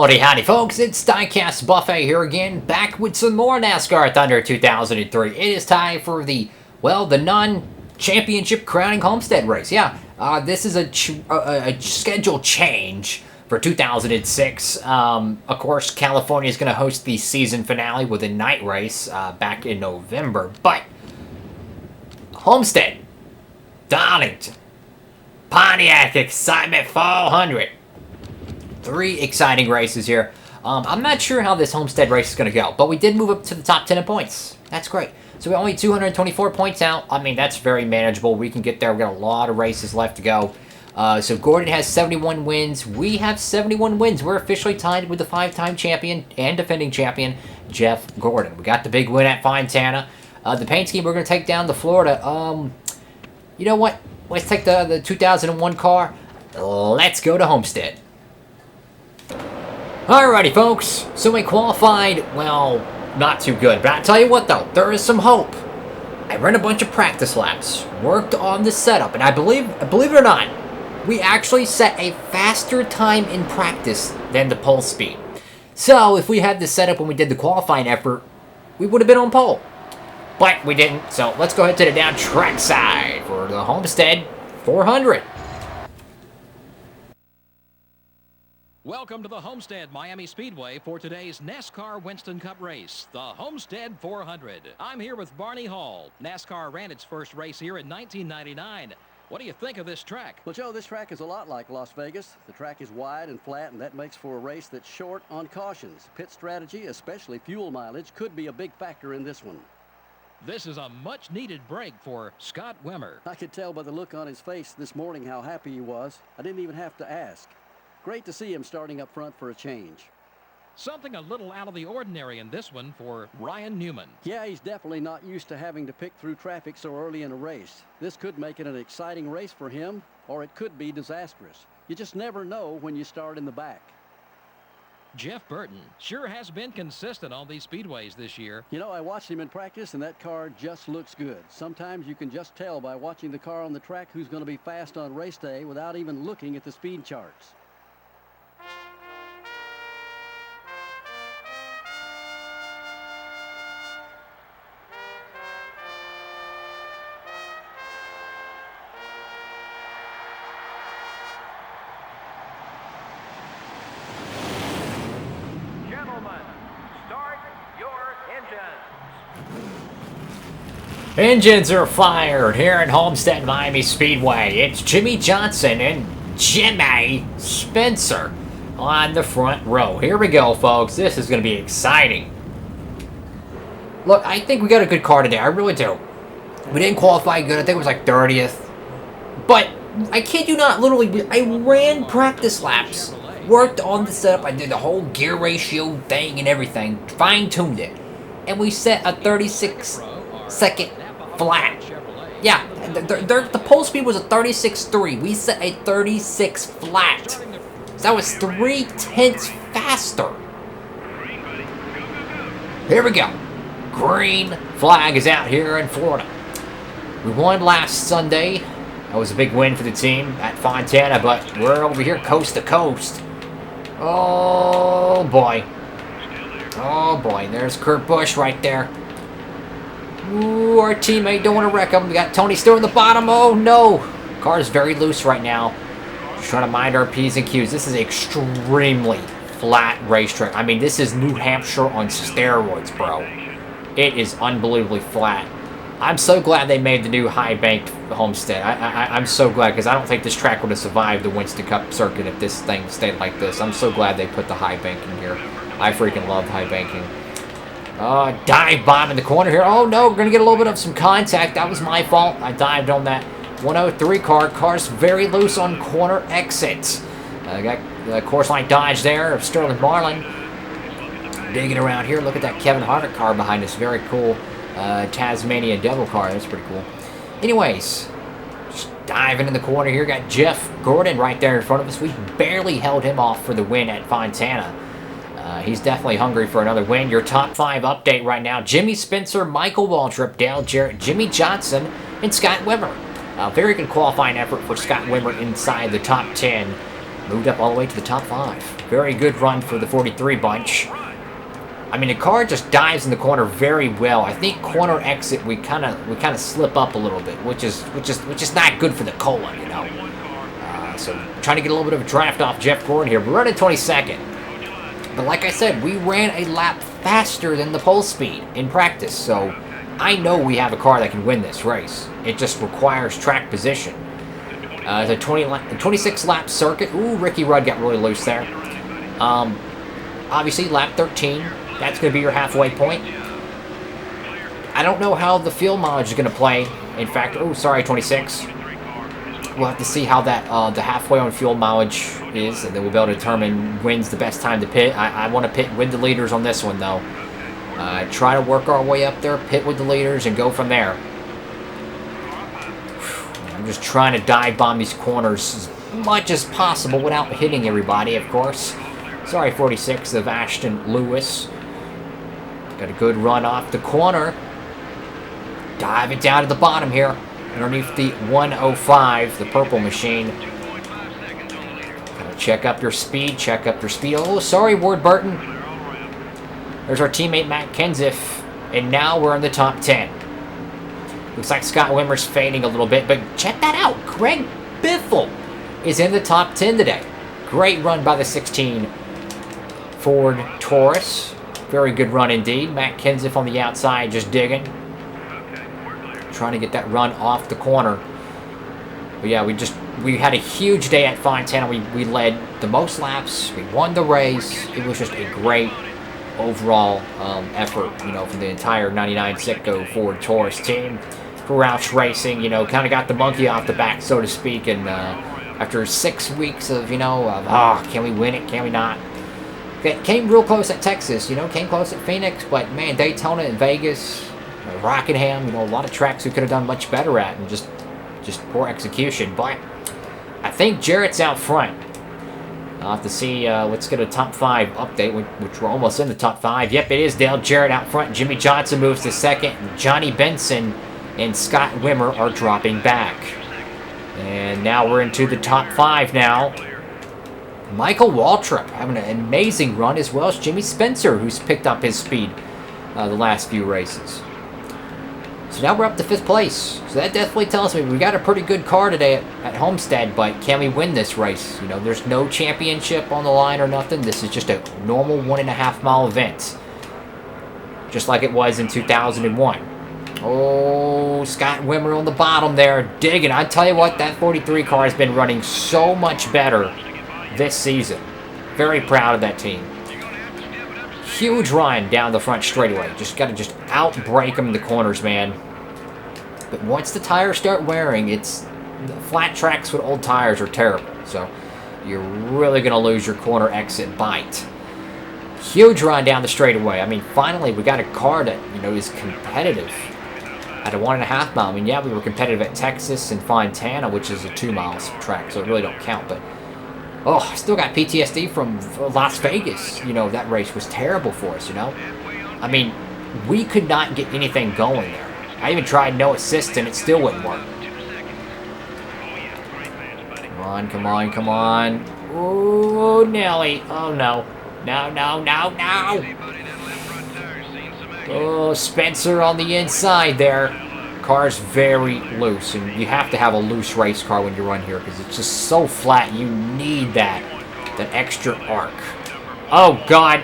Howdy, howdy, folks. It's DIECAST Buffet here again, back with some more NASCAR Thunder 2003. It is time for the non-championship crowning Homestead race. Yeah, this is a schedule change for 2006. Of course, California is going to host the season finale with a night race back in November. But Homestead, Darlington, Pontiac Excitement 400. 3 exciting races here. I'm not sure how this Homestead race is going to go, but we did move up to the top 10 in points. That's great. So we're only 224 points out. I mean, that's very manageable. We can get there. We've got a lot of races left to go. So Gordon has 71 wins. We have 71 wins. We're officially tied with the 5-time champion and defending champion, Jeff Gordon. We got the big win at Fontana. The paint scheme, we're going to take down to Florida. You know what? Let's take the 2001 car. Let's go to Homestead. Alrighty, folks. So we qualified, well, not too good. But I tell you what, though, there is some hope. I ran a bunch of practice laps, worked on the setup, and I believe it or not, we actually set a faster time in practice than the pole speed. So if we had this setup when we did the qualifying effort, we would have been on pole. But we didn't, so let's go ahead to the down track side for the Homestead 400. Welcome to the Homestead Miami Speedway for today's NASCAR Winston Cup race, the Homestead 400. I'm here with Barney Hall. NASCAR ran its first race here in 1999. What do you think of this track? Well, Joe, this track is a lot like Las Vegas. The track is wide and flat, and that makes for a race that's short on cautions. Pit strategy, especially fuel mileage, could be a big factor in this one. This is a much-needed break for Scott Wimmer. I could tell by the look on his face this morning how happy he was. I didn't even have to ask. Great to see him starting up front for a change. Something a little out of the ordinary in this one for Ryan Newman. Yeah, he's definitely not used to having to pick through traffic so early in a race. This could make it an exciting race for him, or it could be disastrous. You just never know when you start in the back. Jeff Burton sure has been consistent on these speedways this year. You know, I watched him in practice, and that car just looks good. Sometimes you can just tell by watching the car on the track who's going to be fast on race day without even looking at the speed charts. Engines are fired here at Homestead Miami Speedway. It's Jimmy Johnson and Jimmy Spencer on the front row. Here we go, folks. This is going to be exciting. Look, I think we got a good car today. I really do. We didn't qualify good. I think it was like 30th. But I kid you not, literally, I ran practice laps. Worked on the setup. I did the whole gear ratio thing and everything. Fine-tuned it. And we set a 36-second flat. Yeah, the pole speed was a 36.3. We set a 36 flat. So that was 3/10 faster. Here we go. Green flag is out here in Florida. We won last Sunday. That was a big win for the team at Fontana, but we're over here coast to coast. Oh boy. Oh boy, there's Kurt Busch right there. Ooh, our teammate don't want to wreck him. We got Tony still in the bottom. Oh no. Car is very loose right now. Just trying to mind our P's and Q's. This is extremely flat racetrack. I mean, this is New Hampshire on steroids, bro. It is unbelievably flat. I'm so glad they made the new high-banked Homestead. I'm so glad, because I don't think this track would have survived the Winston Cup circuit if this thing stayed like this. I'm so glad they put the high banking here. I freaking love high banking. Dive bomb in the corner here. Oh no, we're going to get a little bit of some contact. That was my fault. I dived on that 103 car. Car's very loose on corner exits. Got the course line dodge there of Sterling Marlin. Digging around here. Look at that Kevin Harvick car behind us. Very cool. Tasmania Devil car. That's pretty cool. Anyways, just diving in the corner here. Got Jeff Gordon right there in front of us. We barely held him off for the win at Fontana. He's definitely hungry for another win. Your top 5 update right now. Jimmy Spencer, Michael Waltrip, Dale Jarrett, Jimmy Johnson, and Scott Wimmer. Very good qualifying effort for Scott Wimmer inside the top 10. moved up all the way to the top 5. Very good run for the 43 bunch. I mean, the car just dives in the corner very well. I think corner exit we kind of slip up a little bit, which is not good for the Cola, you know. So trying to get a little bit of a draft off Jeff Gordon here. We're running 22nd, but like I said, we ran a lap faster than the pole speed in practice, so I know we have a car that can win this race. It just requires track position. It's a 26 lap circuit. Ooh, Ricky Rudd got really loose there. Obviously, lap 13. That's going to be your halfway point. I don't know how the fuel mileage is going to play. In fact, oh, sorry, 26. We'll have to see how that the halfway on fuel mileage is, and then we'll be able to determine when's the best time to pit. I want to pit with the leaders on this one, though. Try to work our way up there, pit with the leaders, and go from there. I'm just trying to dive bomb these corners as much as possible without hitting everybody, of course. Sorry, 46 of Ashton Lewis. Got a good run off the corner. Dive it down to the bottom here. Underneath the 105, the purple machine. Gotta check up your speed, check up your speed. Oh, sorry, Ward Burton. There's our teammate, Matt Kenseth. And now we're in the top 10. Looks like Scott Wimmer's fading a little bit, but check that out. Greg Biffle is in the top 10 today. Great run by the 16 Ford Taurus. Very good run indeed. Matt Kenseth on the outside just digging. Trying to get that run off the corner. But yeah, we had a huge day at Fontana. We led the most laps. We won the race. It was just a great overall effort, you know, from the entire 99 Citgo Ford Taurus team. For Roush Racing, you know, kind of got the monkey off the back, so to speak, and after 6 weeks of, you know, can we win it, can we not? It came real close at Texas, you know, came close at Phoenix, but man, Daytona and Vegas, Rockingham, you know, a lot of tracks we could have done much better at, and just poor execution. But I think Jarrett's out front. I'll have to see. Let's get a top 5 update, which we're almost in the top 5. Yep, it is Dale Jarrett out front. Jimmy Johnson moves to second. Johnny Benson and Scott Wimmer are dropping back. And now we're into the top 5 now. Michael Waltrip having an amazing run, as well as Jimmy Spencer, who's picked up his speed the last few races. So now we're up to 5th place. So that definitely tells me we got a pretty good car today at Homestead, but can we win this race? You know, there's no championship on the line or nothing. This is just a normal 1.5 mile event. Just like it was in 2001. Oh, Scott Wimmer on the bottom there, digging. I tell you what, that 43 car has been running so much better this season. Very proud of that team. Huge run down the front straightaway. Just got to out-brake them in the corners, man. But once the tires start wearing, flat tracks with old tires are terrible. So you're really going to lose your corner exit bite. Huge run down the straightaway. I mean, finally, we got a car that, you know, is competitive at a 1.5 mile. I mean, yeah, we were competitive at Texas and Fontana, which is a 2 mile track, so it really don't count. But, oh, I still got PTSD from Las Vegas. You know, that race was terrible for us, you know. I mean, we could not get anything going there. I even tried no assist, and it still wouldn't work. Come on, come on, come on. Oh, Nelly. Oh, no. No, no, no, no. Oh, Spencer on the inside there. Car's very loose, and you have to have a loose race car when you run here because it's just so flat. You need that extra arc. Oh, God.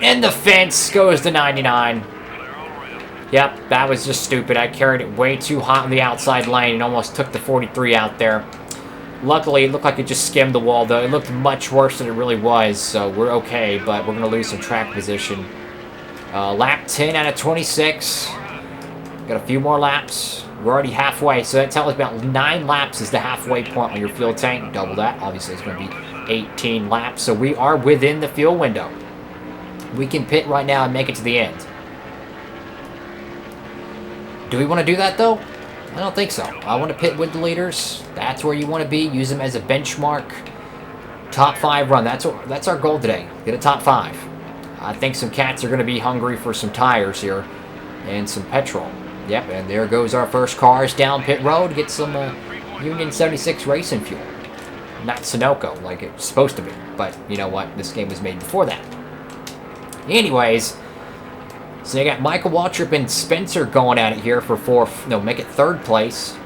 In the fence goes the 99. Yep, that was just stupid. I carried it way too hot on the outside lane and almost took the 43 out there. Luckily, it looked like it just skimmed the wall, though. It looked much worse than it really was, so we're okay, but we're going to lose some track position. Lap 10 out of 26. Got a few more laps. We're already halfway, so that tells us about 9 laps is the halfway point on your fuel tank. Double that. Obviously, it's going to be 18 laps, so we are within the fuel window. We can pit right now and make it to the end. Do we want to do that, though? I don't think so. I want to pit with the leaders. That's where you want to be. Use them as a benchmark. Top 5 run. That's our goal today. Get a top 5. I think some cats are going to be hungry for some tires here and some petrol. Yep, and there goes our first cars down pit road. Get some Union 76 racing fuel. not Sunoco like it's supposed to be. But you know what? This game was made before that. Anyways, so you got Michael Waltrip and Spencer going at it here for make it third place.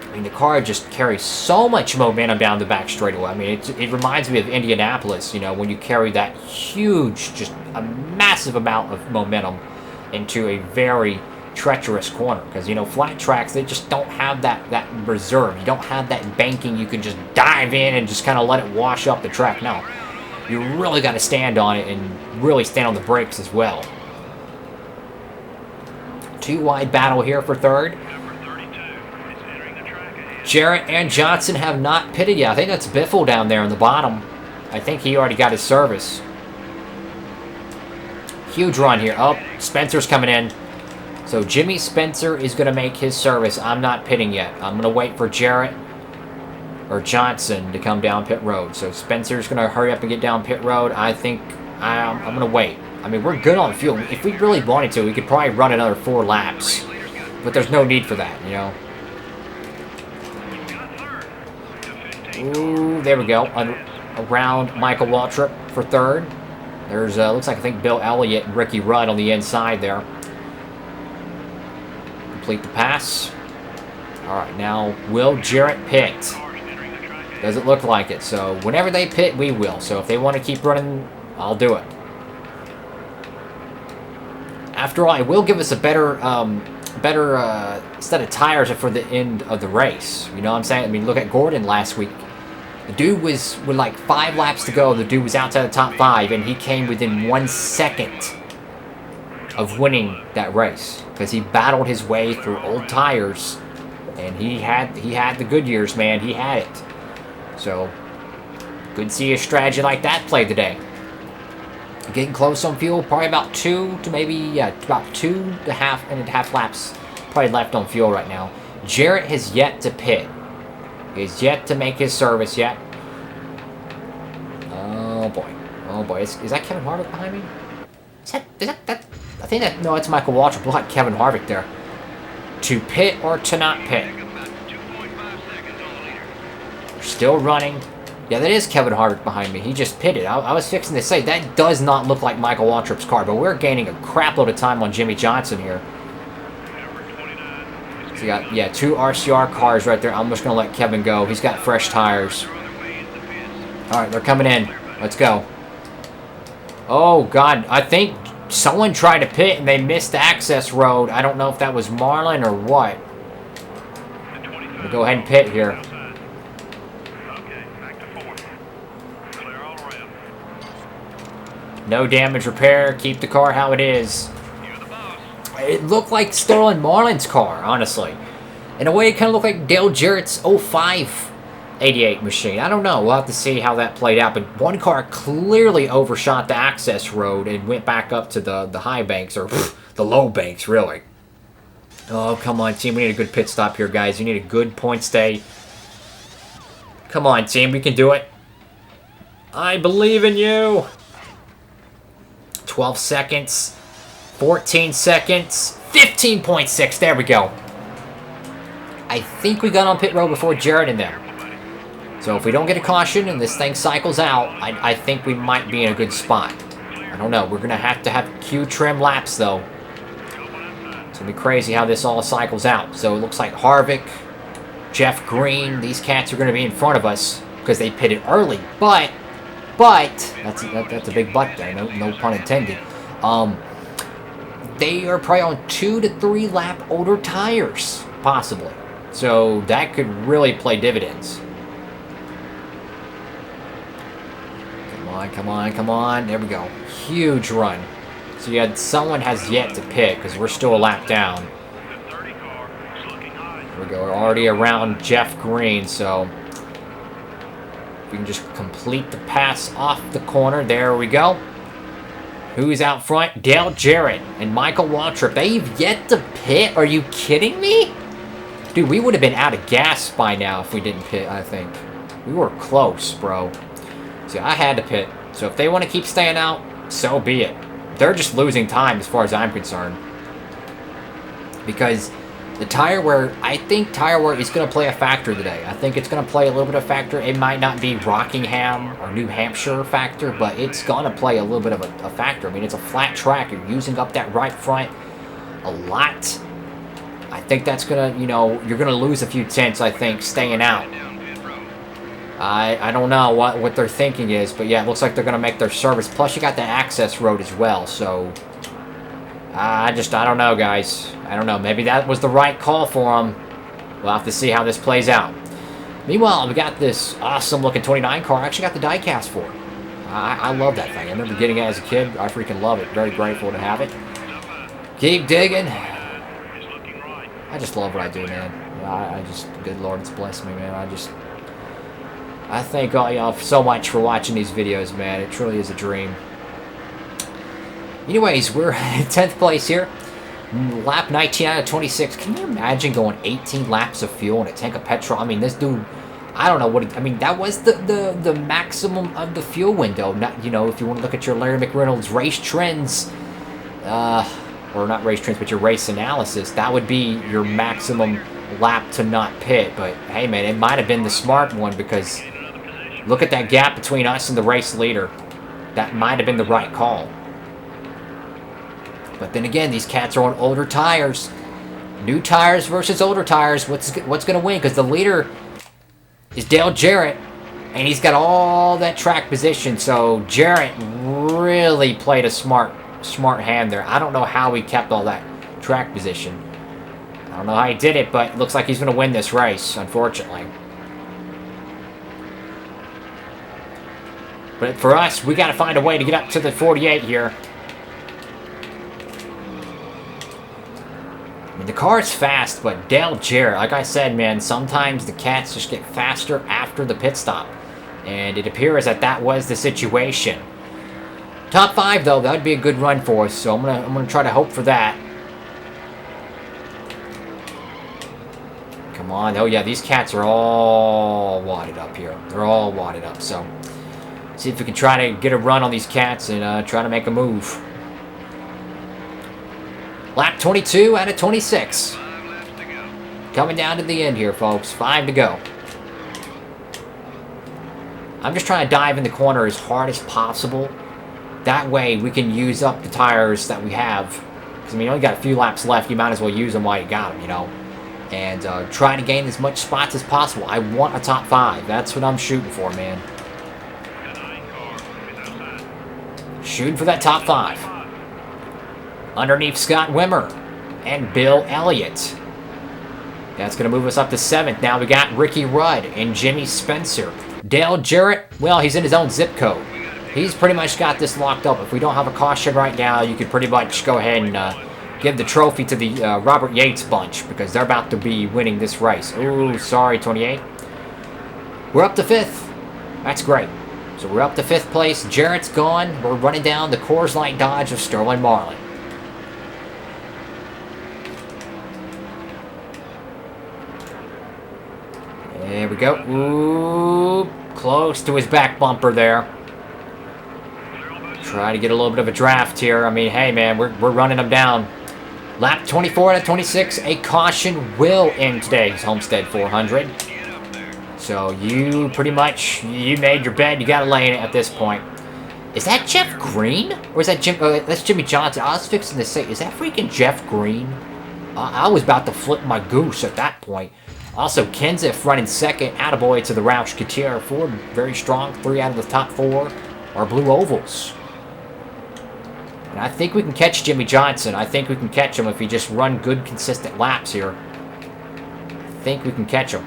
I mean, the car just carries so much momentum down the back straightaway. I mean, it reminds me of Indianapolis, you know, when you carry that huge, just a massive amount of momentum into a very treacherous corner. Because, you know, flat tracks, they just don't have that reserve. You don't have that banking. You can just dive in and just kind of let it wash up the track. No, you really got to stand on it and really stand on the brakes as well. Two wide battle here for third. Jarrett and Johnson have not pitted yet. I think that's Biffle down there in the bottom. I think he already got his service. Huge run here. Oh, Spencer's coming in. So Jimmy Spencer is going to make his service. I'm not pitting yet. I'm going to wait for Jarrett or Johnson to come down pit road. So Spencer's going to hurry up and get down pit road. I think I'm going to wait. I mean, we're good on fuel. If we really wanted to, we could probably run another 4 laps. But there's no need for that, you know. Ooh, there we go. Around Michael Waltrip for third. There's, looks like I think Bill Elliott and Ricky Rudd on the inside there. Complete the pass. All right, now will Jarrett pit? Doesn't look like it. So whenever they pit, we will. So if they want to keep running, I'll do it. After all, it will give us a better set of tires for the end of the race. You know what I'm saying? I mean, look at Gordon last week. The dude was, with like 5 laps to go, the dude was outside the top 5, and he came within 1 second of winning that race. Because he battled his way through old tires, and he had the good years, man. He had it. So, good to see a strategy like that play today. Getting close on fuel, probably about 2 to maybe, yeah, about 2.5 laps probably left on fuel right now. Jarrett has yet to pit. He's yet to make his service yet. Oh boy. Oh boy. Is that Kevin Harvick behind me? Is that I think that, no, it's Michael Waltrip. Look at Kevin Harvick there. To pit or to not pit? We're still running. Yeah, that is Kevin Harvick behind me. He just pitted. I was fixing to say, that does not look like Michael Waltrip's car, but we're gaining a crap load of time on Jimmy Johnson here. So you got, yeah, 2 RCR cars right there. I'm just going to let Kevin go. He's got fresh tires. All right, they're coming in. Let's go. Oh, God. I think someone tried to pit and they missed the access road. I don't know if that was Marlin or what. I'm going to go ahead and pit here. No damage repair. Keep the car how it is. It looked like Sterling Marlin's car, honestly. In a way, it kind of looked like Dale Jarrett's 05 88 machine. I don't know. We'll have to see how that played out. But one car clearly overshot the access road and went back up to the high banks, or the low banks, really. Oh, come on, team. We need a good pit stop here, guys. We need a good point stay. Come on, team. We can do it. I believe in you. 12 seconds. 14 seconds. 15.6. There we go. I think we got on pit road before Jarrett in there. So if we don't get a caution and this thing cycles out, I think we might be in a good spot. I don't know. We're going to have Q trim laps, though. It's going to be crazy how this all cycles out. So it looks like Harvick, Jeff Green, these cats are going to be in front of us because they pitted early. But that's a big but there. No pun intended. They are probably on 2 to 3 lap older tires, possibly. So that could really play dividends. Come on. There we go. Huge run. So you had someone has yet to pit because we're still a lap down. There we go. We're already around Jeff Green, so we can just complete the pass off the corner. There we go. Who's out front? Dale Jarrett and Michael Waltrip. They've yet to pit. Are you kidding me? Dude, we would have been out of gas by now if we didn't pit, I think. We were close, bro. See, I had to pit. So if they want to keep staying out, so be it. They're just losing time as far as I'm concerned. Because the tire wear, I think tire wear is going to play a factor today. I think it's going to play a little bit of factor. It might not be Rockingham or New Hampshire factor, but it's going to play a little bit of a factor. I mean, it's a flat track. You're using up that right front a lot. I think that's going to, you know, you're going to lose a few tenths, I think, staying out. I don't know what their thinking is, but yeah, it looks like they're going to make their service. Plus, you got the access road as well, so I don't know, guys. I don't know. Maybe that was the right call for them. We'll have to see how this plays out. Meanwhile, we got this awesome-looking 29 car. I actually got the diecast for it. I love that thing. I remember getting it as a kid. I freaking love it. Very grateful to have it. Keep digging. I just love what I do, man. I just, good Lord, it's blessed me, man. I thank all y'all so much for watching these videos, man. It truly is a dream. Anyways, we're in 10th place here. Lap 19 out of 26. Can you imagine going 18 laps of fuel in a tank of petrol? I mean, this dude, I don't know what, I mean, that was the maximum of the fuel window. Not, you know, if you want to look at your Larry McReynolds race trends, or not race trends, but your race analysis, that would be your maximum lap to not pit. But, hey, man, it might have been the smart one because look at that gap between us and the race leader. That might have been the right call. But then again, these cats are on older tires. New tires versus older tires. What's going to win? Because the leader is Dale Jarrett, and he's got all that track position. So Jarrett really played a smart hand there. I don't know how he kept all that track position. I don't know how he did it, but it looks like he's going to win this race, unfortunately. But for us, we got to find a way to get up to the 48 here. I mean, the car is fast, but Dale Jarrett, like I said, man, sometimes the cats just get faster after the pit stop. And it appears that that was the situation. Top 5, though, that would be a good run for us, so I'm gonna try to hope for that. Come on. Oh, yeah, these cats are all wadded up here. They're all wadded up, so see if we can try to get a run on these cats and try to make a move. Lap 22 out of 26. Coming down to the end here, folks. 5 to go. I'm just trying to dive in the corner as hard as possible. That way we can use up the tires that we have. Because, I mean, you only got a few laps left. You might as well use them while you got them, you know. And try to gain as much spots as possible. I want a top 5. That's what I'm shooting for, man. Shooting for that top 5. Underneath Scott Wimmer and Bill Elliott. That's going to move us up to 7th. Now we got Ricky Rudd and Jimmy Spencer. Dale Jarrett, well, he's in his own zip code. He's pretty much got this locked up. If we don't have a caution right now, you could pretty much go ahead and give the trophy to the Robert Yates bunch because they're about to be winning this race. Ooh, sorry, 28. We're up to 5th. That's great. So we're up to 5th place. Jarrett's gone. We're running down the Coors Light Dodge of Sterling Marlin. There we go. Ooh, close to his back bumper there. Try to get a little bit of a draft here. I mean, hey, man, we're running them down. Lap 24 out of 26. A caution will end today's Homestead 400. So you pretty much, you made your bed. You got to lay in it at this point. Is that Jeff Green? Or is that that's Jimmy Johnson? I was fixing to say, is that freaking Jeff Green? I was about to flip my goose at that point. Also, Kenseth running 2nd. Attaboy to the Roush Couture. Ford very strong. 3 out of the top 4 are blue ovals. And I think we can catch Jimmy Johnson. I think we can catch him if he just run good, consistent laps here. I think we can catch him.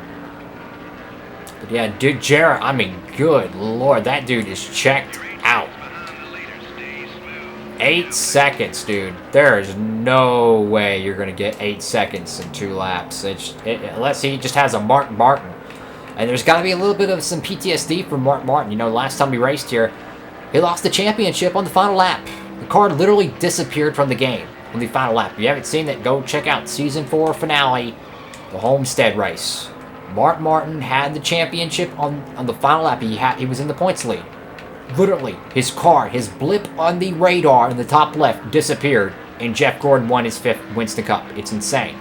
But yeah, dude, Jarrett, I mean, good Lord, that dude is checked out. 8 seconds, dude. There is no way you're going to get 8 seconds in 2 laps. Unless he just has a Mark Martin. And there's got to be a little bit of some PTSD from Mark Martin. You know, last time we raced here, he lost the championship on the final lap. The car literally disappeared from the game on the final lap. If you haven't seen that, go check out Season 4 finale, the Homestead race. Mark Martin had the championship on the final lap. He was in the points lead. Literally, his car, his blip on the radar in the top left disappeared, and Jeff Gordon won his 5th Winston Cup. It's insane.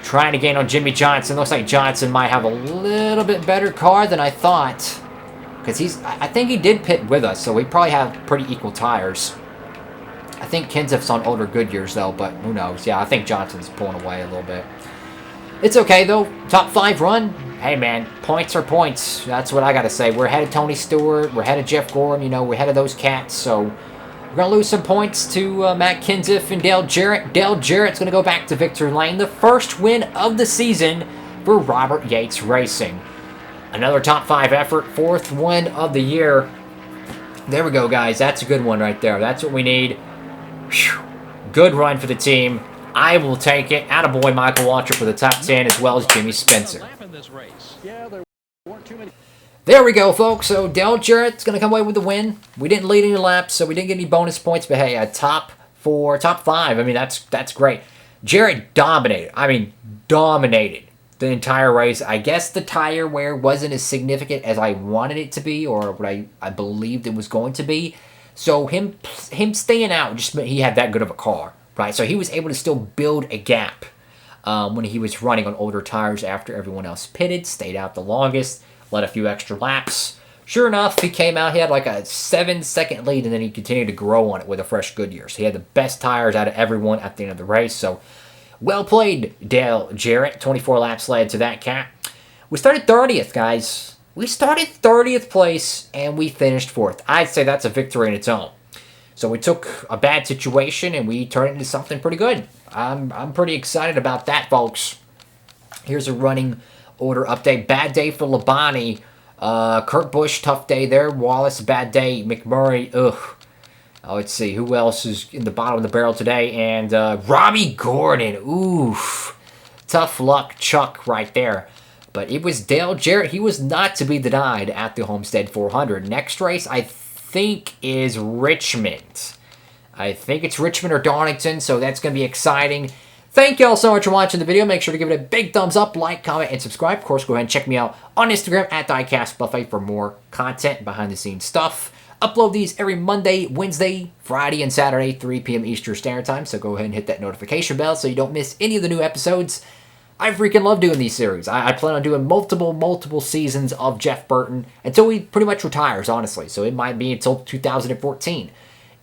Trying to gain on Jimmy Johnson. Looks like Johnson might have a little bit better car than I thought. Because I think he did pit with us, so we probably have pretty equal tires. I think Kenseth's on older Goodyears, though, but who knows. Yeah, I think Johnson's pulling away a little bit. It's okay, though. Top 5 run. Hey, man, points are points. That's what I got to say. We're ahead of Tony Stewart. We're ahead of Jeff Gordon. You know, we're ahead of those cats, so we're going to lose some points to Matt Kenseth and Dale Jarrett. Dale Jarrett's going to go back to victory lane. The first win of the season for Robert Yates Racing. Another top 5 effort, 4th win of the year. There we go, guys. That's a good one right there. That's what we need. Whew. Good run for the team. I will take it. Attaboy Michael Waltrip for the top 10, as well as Jimmy Spencer. There we go, folks. So Dale Jarrett's going to come away with the win. We didn't lead any laps, so we didn't get any bonus points. But hey, a top 4, top 5. I mean, that's great. Jarrett dominated. I mean, dominated the entire race. I guess the tire wear wasn't as significant as I wanted it to be, or what I believed it was going to be. So him staying out just meant he had that good of a car, right? So he was able to still build a gap when he was running on older tires after everyone else pitted, stayed out the longest, led a few extra laps. Sure enough, he came out, he had like a 7-second lead, and then he continued to grow on it with a fresh Goodyear. So he had the best tires out of everyone at the end of the race. So well played, Dale Jarrett. 24 laps led to that cat. We started 30th, guys. We started 30th place, and we finished 4th. I'd say that's a victory in its own. So we took a bad situation, and we turned it into something pretty good. I'm pretty excited about that, folks. Here's a running order update. Bad day for Labonte. Kurt Busch, tough day there. Wallace, bad day. McMurray, ugh. Let's see, who else is in the bottom of the barrel today? And Robbie Gordon, oof. Tough luck Chuck right there. But it was Dale Jarrett. He was not to be denied at the Homestead 400. Next race, I think, is Richmond. I think it's Richmond or Darlington, so that's going to be exciting. Thank you all so much for watching the video. Make sure to give it a big thumbs up, like, comment, and subscribe. Of course, go ahead and check me out on Instagram at DIECAST Buffet for more content, behind-the-scenes stuff. Upload these every Monday, Wednesday, Friday, and Saturday, 3 p.m. Eastern Standard Time. So go ahead and hit that notification bell so you don't miss any of the new episodes. I freaking love doing these series. I plan on doing multiple seasons of Jeff Burton until he pretty much retires, honestly. So it might be until 2014.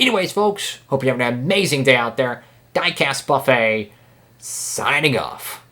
Anyways, folks, hope you're having an amazing day out there. DIECAST Buffet, signing off.